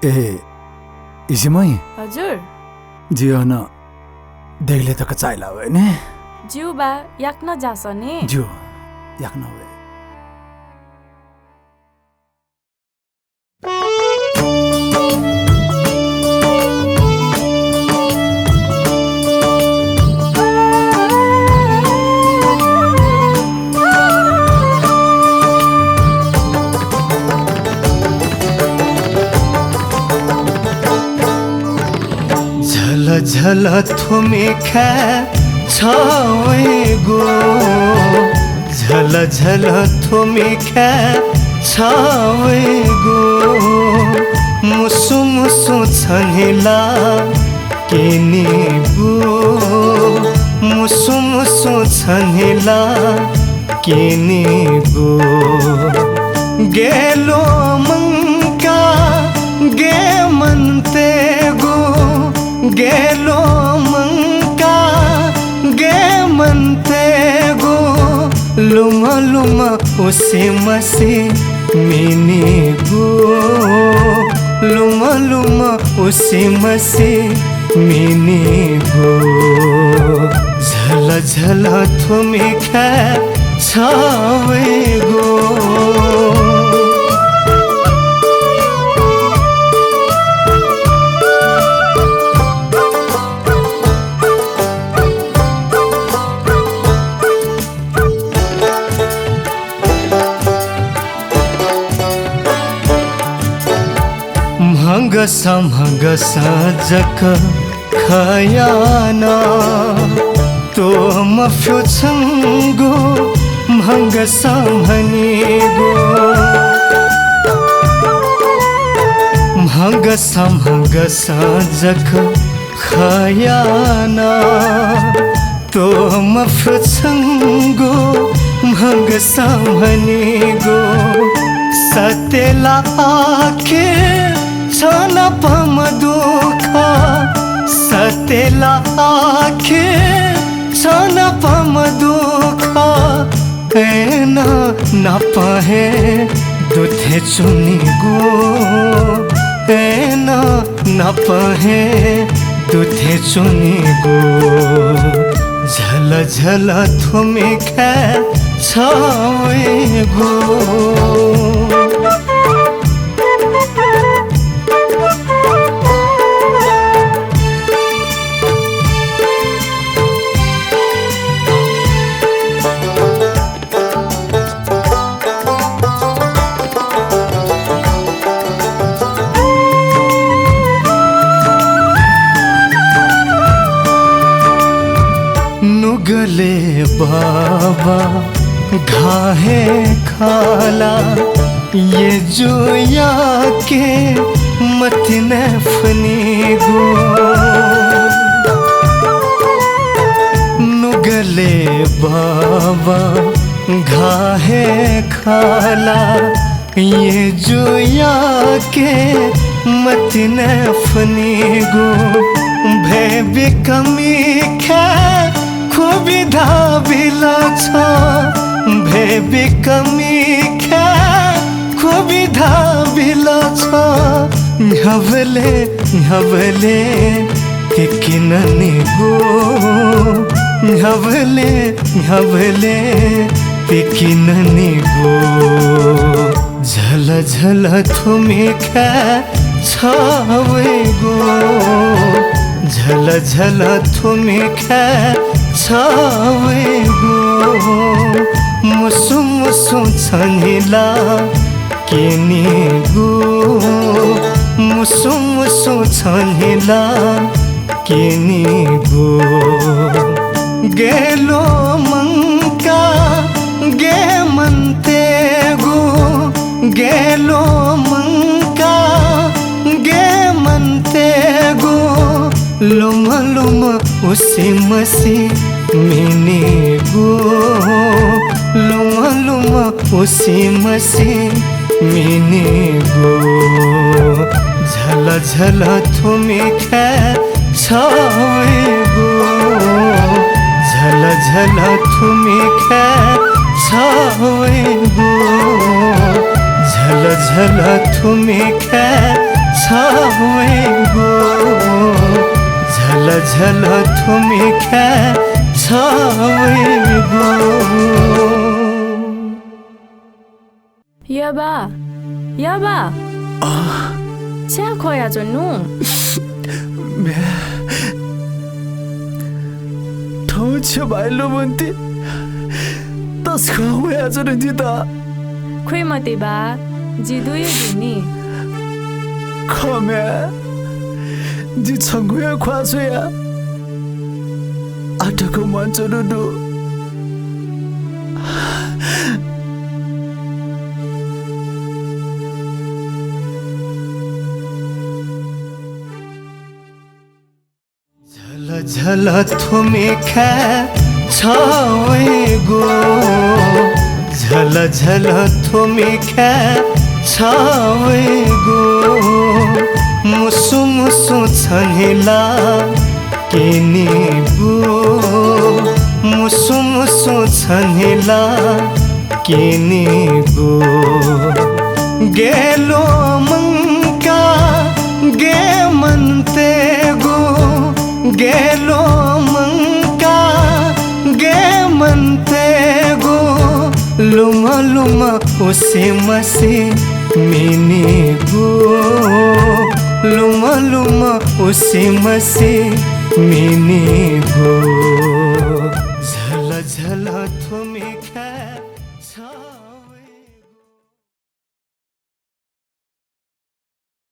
ए इसीमै हजुर जियो न देखले त कचाइला हो ने जिउ बा याक न जास नि जियो याक न हो झल थुमे खा छावे गो झल थुमे खा छावे गो मुसु मुसु छनेला केने गो मुसु मुसु छनेला केने गो गेलो मंका गे मनते गो गेलो मंका गे मनते गो लुमा लुमा उसे मसे मिने गो लुमा लुमा उसे मसे मिने गो झला झला थुमे खा छावे गो महंगसा जक खयाना तो मफ्यो छंगो महंगसा भनेगो महंगसा जक खयाना तो मफ्यो छंगो महंगसा भनेगो सतेला आखे छन पम दुख सतेला आखे छन पम दुख ऐना नपहे दुथे चुनी गो ऐना नपहे दुथे चुनी गो झल झल थुमे खा छावे गो नुगले बाबा घाहे खाला ये जोया के मत नफनी गो नुगले बाबा घाहे खाला ये जोया के मत नफनी गो भे बिकमी खा खुबिधा बिला छ भेबी कमी ख्या खुबिधा बिला छ हवले किनने गो हवले किनने गो झल झल थुमे खा छावे गो झल झल थुमे खा छावे गो मुसु मुसु छनेला केने गो मुसु मुसु छनेला केने गो गेलो मंका गे मनते गो गेलो मंका गे मनते गो लुमा लुमा उसे मसे मिने गो लुमा लुमा उसे मसे मिने गो झला झला थुमे खा छावे गो झला झला थुमे खा छावे गो झला झला थुमे खा छावे गो झल झल थुमी खे छावे गो यबा यबा च्या खोया जन्नु ठाउँ छ भाइलो भन्थे तस्को खोया जन दिदा खोइ मते बा जिदुय दिनी खम्या जी छङ्गुया ख्वासोया आटको मन्चरुडु झल थुमी खे छावे गो झल झल थुमी खे छावे गो मुसु मुसु छनिला किनी गो मुसु मुसु छनिला किनी गो गेलो मंका गे मनते गो गेलो मंका गे मनते गो लुमा लुमा उसे मसे मिनी गो लुमा लुमा उसे मसे मिनी गो